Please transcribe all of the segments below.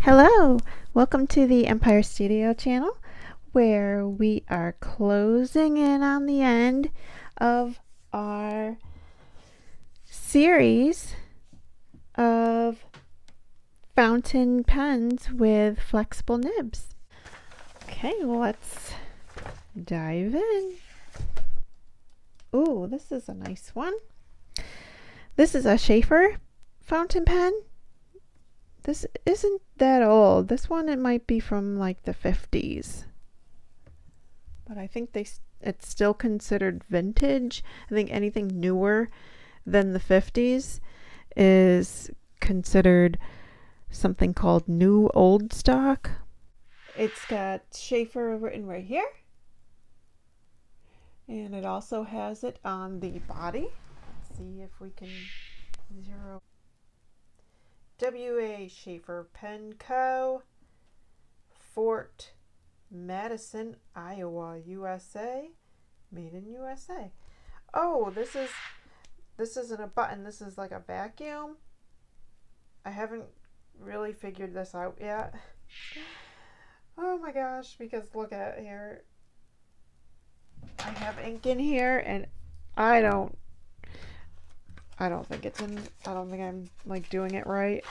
Hello, welcome to the Empire Studio channel where we are closing in on the end of our series of fountain pens with flexible nibs. Okay, let's dive in. Ooh, this is a nice one. This is a Schaefer fountain pen. This isn't that old. This one, it might be from like the 50s. But I think it's still considered vintage. I think anything newer than the 50s is considered something called new old stock. It's got Schaefer written right here. And it also has it on the body. Let's see if we can zero. W.A. Schaefer Pen Co. Fort Madison, Iowa, USA. Made in USA. Oh, this isn't a button. This is like a vacuum. I haven't really figured this out yet. Oh my gosh, because look at here. I have ink in here and I don't think I'm like doing it right.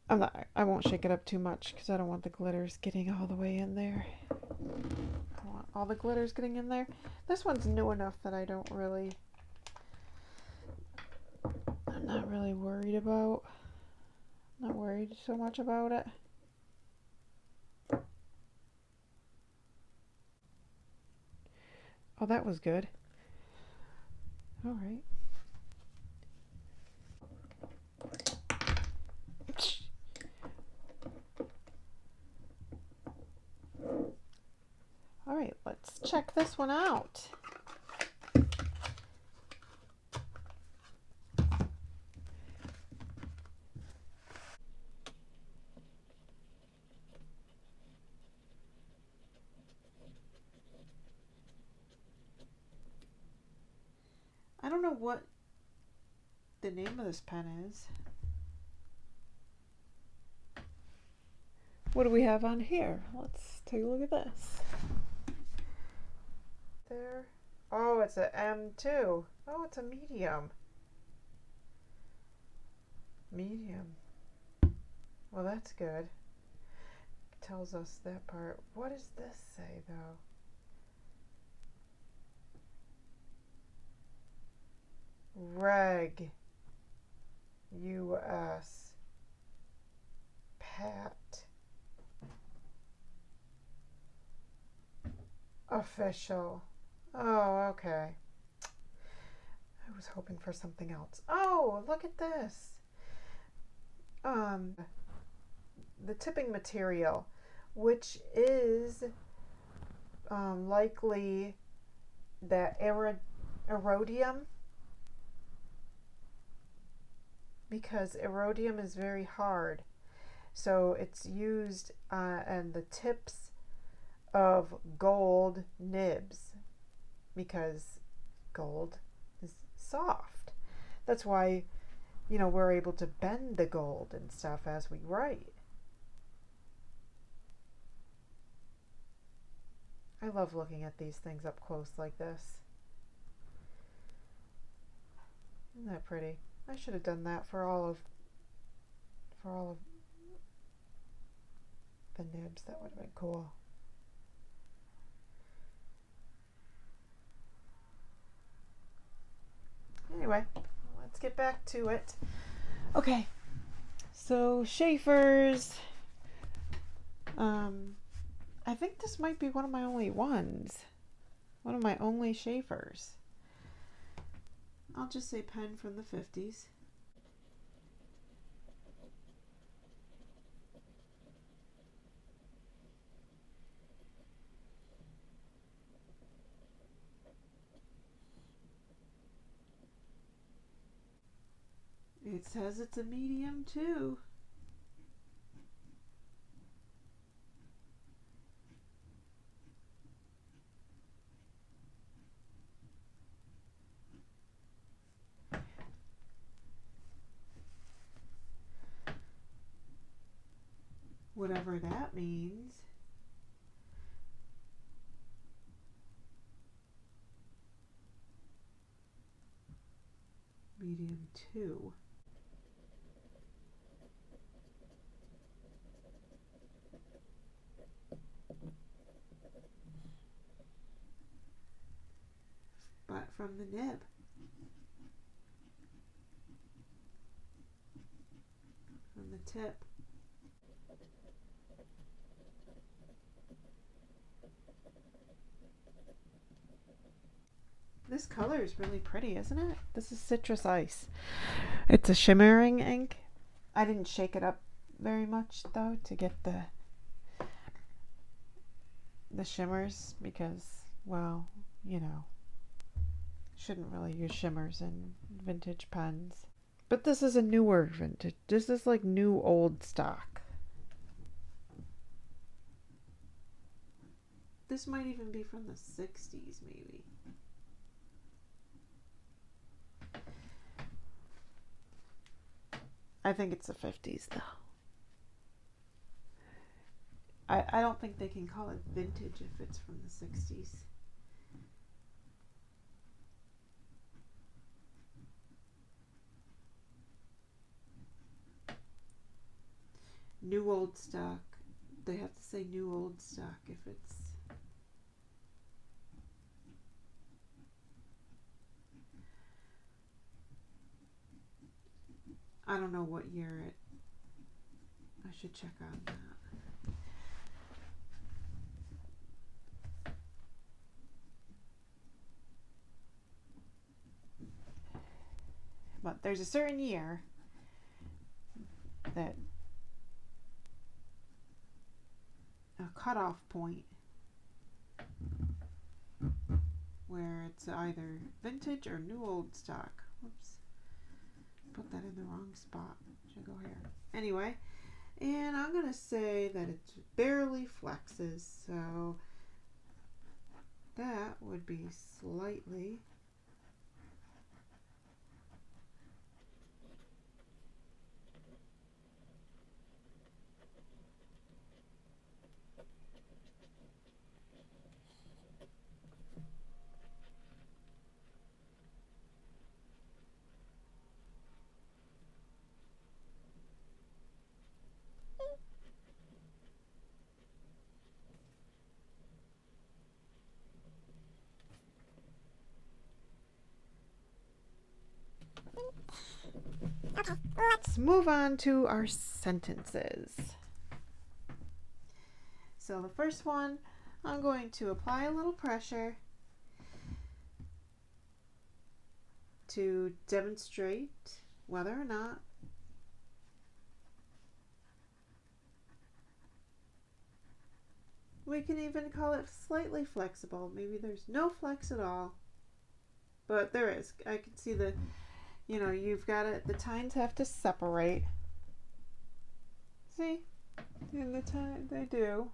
I won't shake it up too much because I don't want the glitters getting all the way in there. I want all the glitters getting in there. This one's new enough that I'm not really worried about. Not worried so much about it. Oh, that was good. All right. All right, let's check this one out. I don't know what the name of this pen is. What do we have on here? Let's take a look at this. There. Oh, it's an M2. Oh, it's a medium. Medium. Well, that's good. It tells us that part. What does this say, though? Reg. US. Pat. Official. Oh, okay. I was hoping for something else. Oh, look at this. The tipping material, which is likely that iridium, because iridium is very hard. So it's used on the tips of gold nibs because gold is soft. That's why, we're able to bend the gold and stuff as we write. I love looking at these things up close like this. Isn't that pretty? I should have done that for all of the nibs. That would have been cool. Anyway, let's get back to it. Okay, so Schaefer's. I think this might be one of my only ones. One of my only Schaefer's. I'll just say pen from the 50s. It says it's a medium too. whatever that means. Medium 2. But from the nib. From the tip. This color is really pretty, isn't it? This is citrus ice. It's a shimmering ink. I didn't shake it up very much though to get the shimmers because, well, you know, shouldn't really use shimmers in vintage pens. But this is a newer vintage. This is like new old stock. This might even be from the 60s maybe. I think it's the 50s though. I don't think they can call it vintage if it's from the 60s. New old stock. They have to say new old stock if it's... I don't know what year it... I should check on that. But there's a certain year that a cutoff point where it's either vintage or new old stock. Whoops. Put that in the wrong spot. Should go here. Anyway, and I'm going to say that it barely flexes, so that would be slightly. Let's move on to our sentences. So the first one, I'm going to apply a little pressure to demonstrate whether or not we can even call it slightly flexible. Maybe there's no flex at all, but there is. I can see the, you know, you've got it, the tines have to separate. See? In the tine, they do.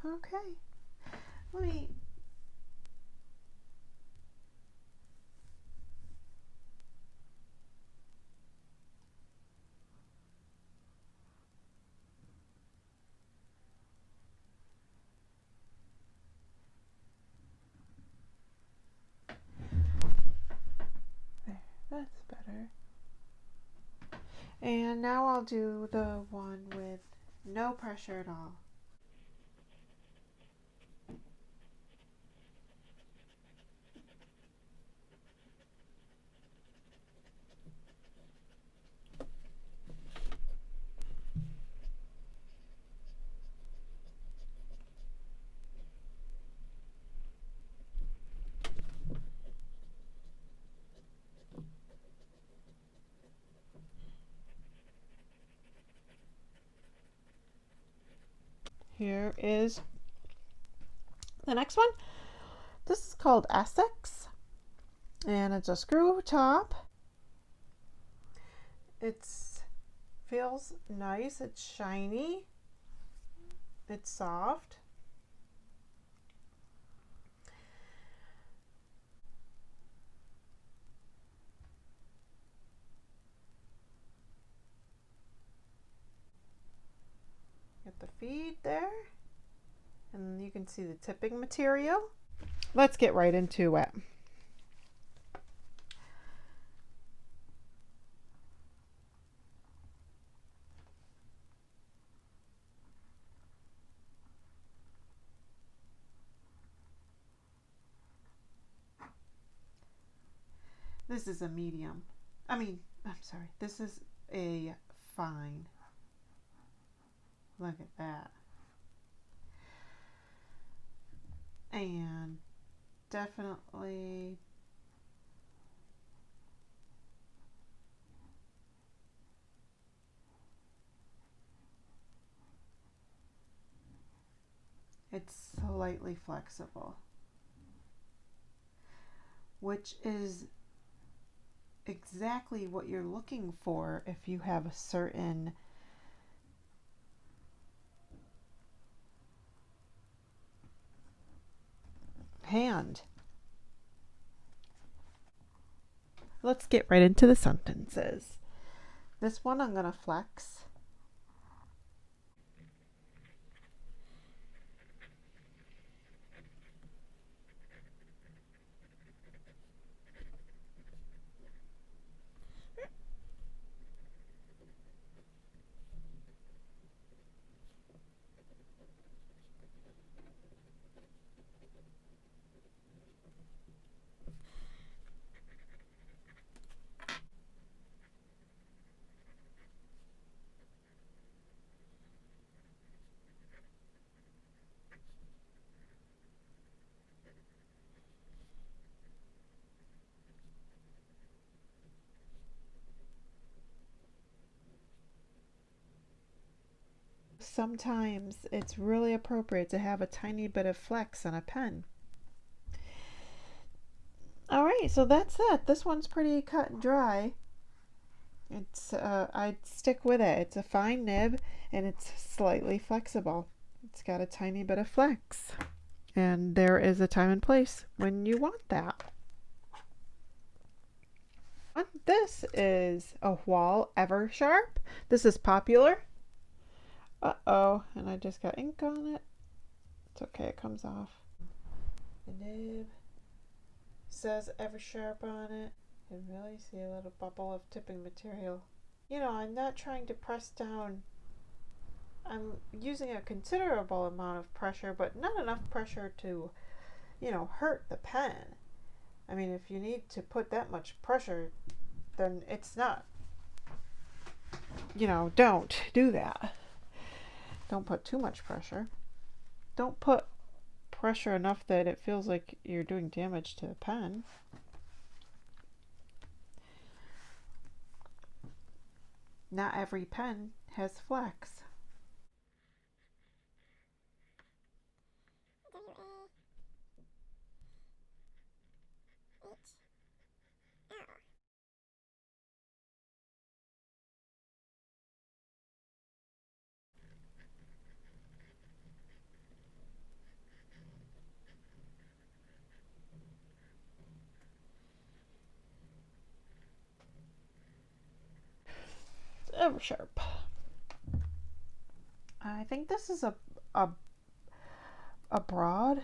Okay. Let me That's better. And now I'll do the one with no pressure at all. Here is the next one. This is called Essex, and it's a screw top. It feels nice, it's shiny, it's soft. Get the feed there, and you can see the tipping material. Let's get right into it. This is a medium. I'm sorry, this is a fine. Look at that. And definitely it's slightly flexible, which is exactly what you're looking for if you have a certain hand. Let's get right into the sentences. This one I'm going to flex. Sometimes it's really appropriate to have a tiny bit of flex on a pen. All right, so that's it. This one's pretty cut and dry. It's I'd stick with it. It's a fine nib and it's slightly flexible. It's got a tiny bit of flex. And there is a time and place when you want that. This is a Wall Ever Sharp. This is popular. Uh-oh, and I just got ink on it. It's okay, it comes off. The nib says Ever Sharp on it. You can really see a little bubble of tipping material. You know, I'm not trying to press down. I'm using a considerable amount of pressure, but not enough pressure to, hurt the pen. I mean, if you need to put that much pressure, then it's not, don't do that. Don't put too much pressure. Don't put pressure enough that it feels like you're doing damage to the pen. Not every pen has flex. Ever Sharp. I think this is a broad.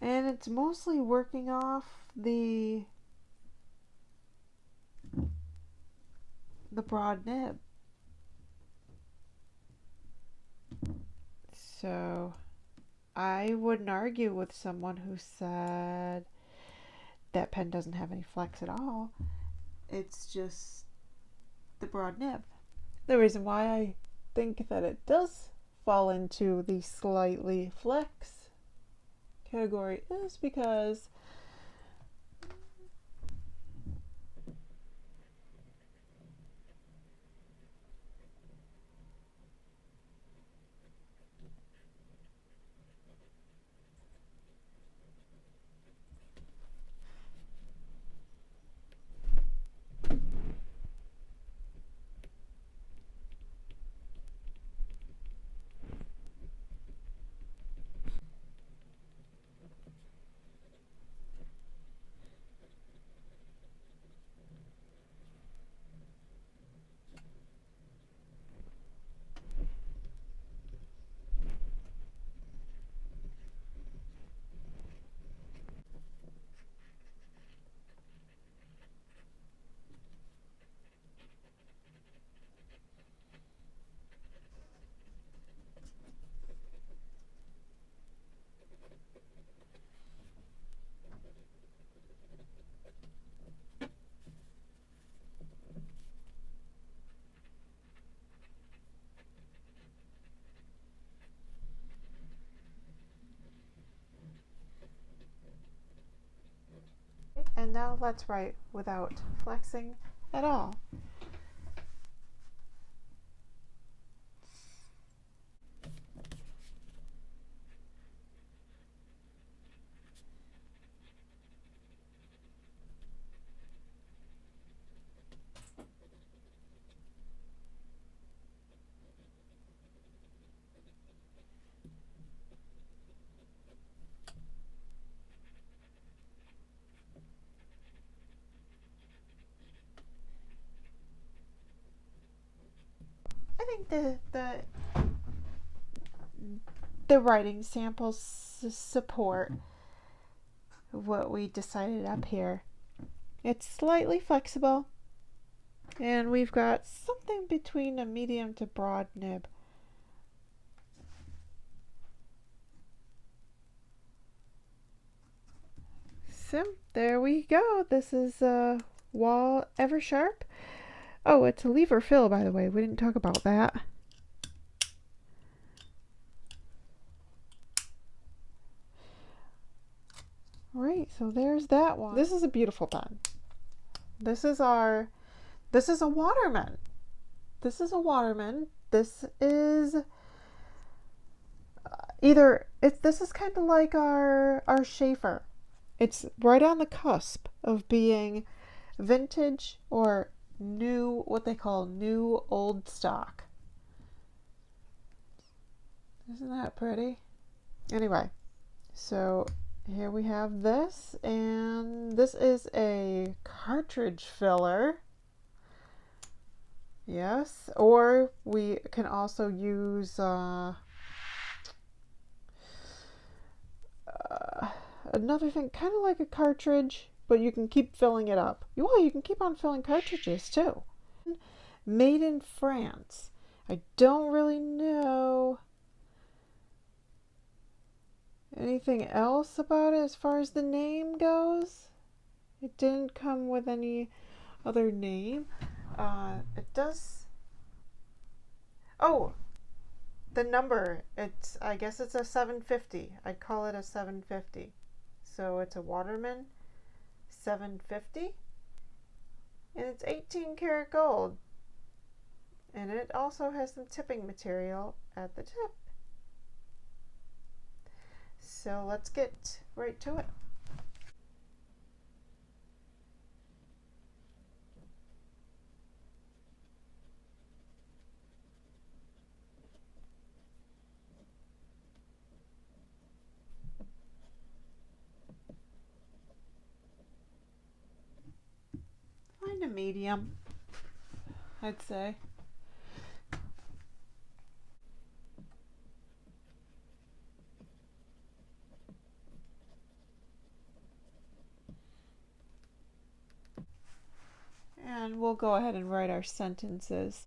And it's mostly working off the broad nib. So I wouldn't argue with someone who said that pen doesn't have any flex at all. It's just the broad nib. The reason why I think that it does fall into the slightly flex category is because and now let's write without flexing at all. I think the writing samples support what we decided up here. It's slightly flexible, and we've got something between a medium to broad nib. So there we go. This is Wall Eversharp. Oh, it's a lever fill, by the way. We didn't talk about that. Right, so there's that one. This is a beautiful pen. This is a Waterman. This is a Waterman. This is this is kind of like our Schaefer. It's right on the cusp of being vintage or new, what they call new old stock. Isn't that pretty? Anyway, so here we have this, and this is a cartridge filler. Yes, or we can also use another thing, kind of like a cartridge, but you can keep filling it up. Well, you can keep on filling cartridges too. Made in France. I don't really know anything else about it as far as the name goes. It didn't come with any other name. It does. Oh, the number. I guess it's a 750. I'd call it a 750. So it's a Waterman 750, and it's 18 karat gold. And it also has some tipping material at the tip. So let's get right to it. Find a medium, I'd say. then we'll go ahead and write our sentences.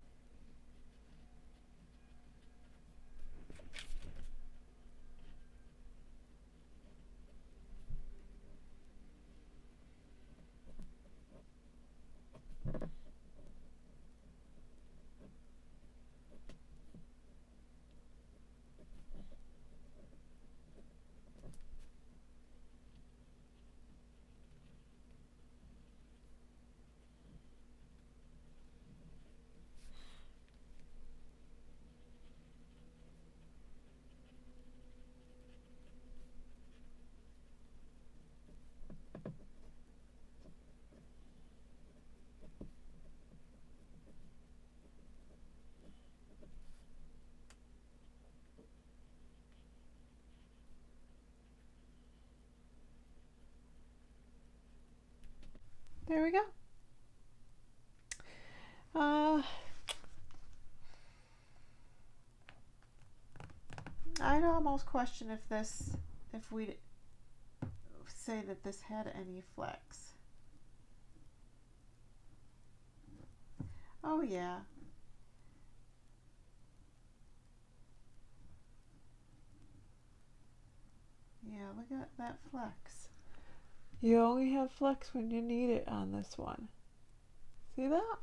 There we go. I'd almost question if we'd say that this had any flex. Oh yeah. Yeah, look at that flex. You only have flex when you need it on this one. See that?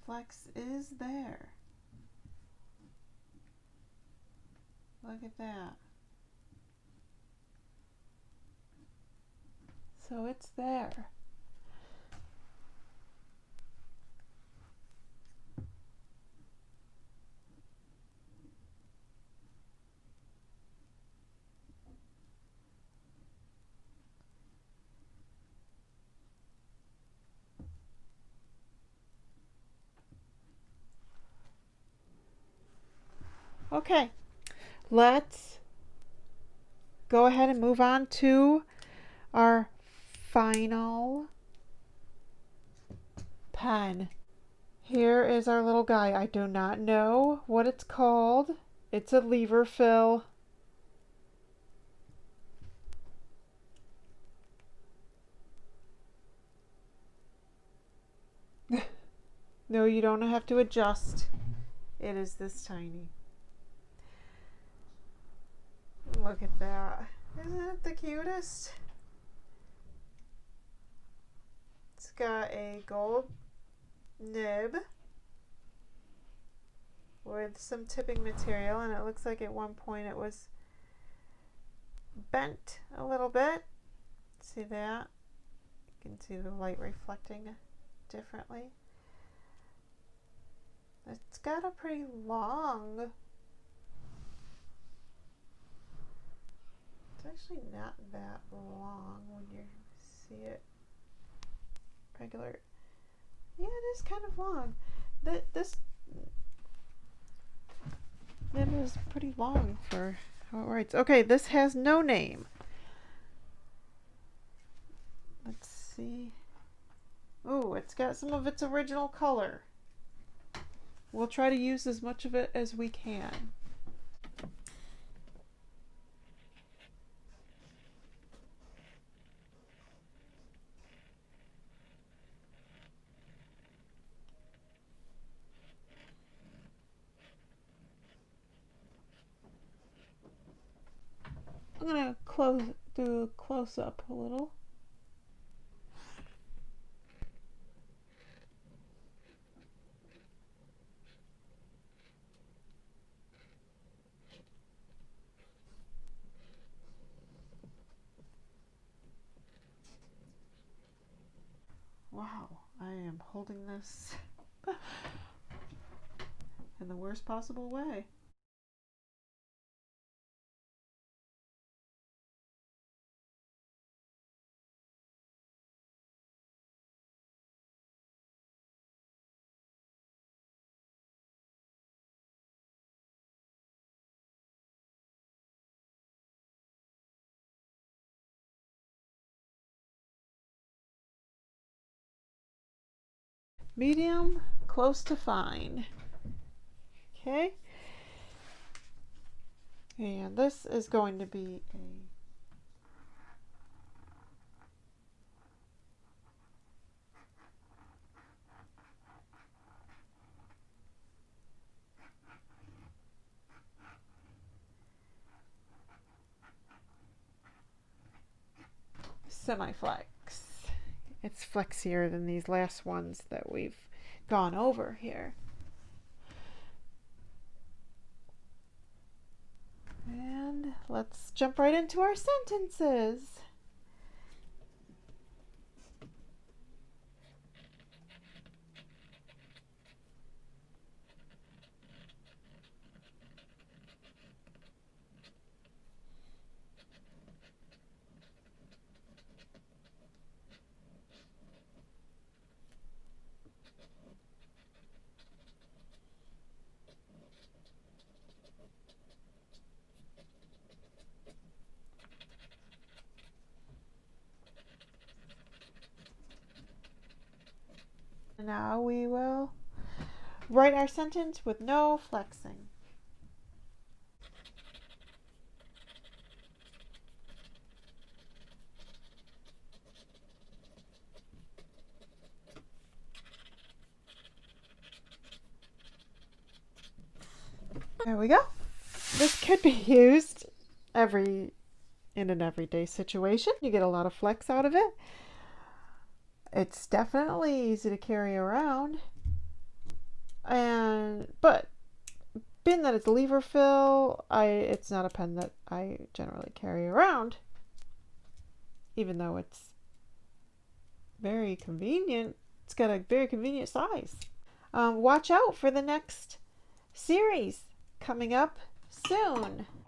Flex is there. Look at that. So it's there. Okay, let's go ahead and move on to our final pen. Here is our little guy. I do not know what it's called. It's a lever fill. No, you don't have to adjust. It is this tiny. Look at that. Isn't it the cutest? It's got a gold nib with some tipping material, and it looks like at one point it was bent a little bit. See that? You can see the light reflecting differently. It's got a pretty long, it's actually not that long when you see it regular. Yeah, it is kind of long. This nib is pretty long for how it writes. Okay, this has no name. Let's see. Oh, it's got some of its original color. We'll try to use as much of it as we can. I'm gonna do a close up a little. Wow, I am holding this in the worst possible way. Medium, close to fine. Okay. And this is going to be semi-flex. It's flexier than these last ones that we've gone over here. And let's jump right into our sentences. Now we will write our sentence with no flexing. There we go. This could be used in an everyday situation. You get a lot of flex out of it. It's definitely easy to carry around. But being that it's lever fill, it's not a pen that I generally carry around. Even though it's very convenient. It's got a very convenient size. Watch out for the next series coming up soon.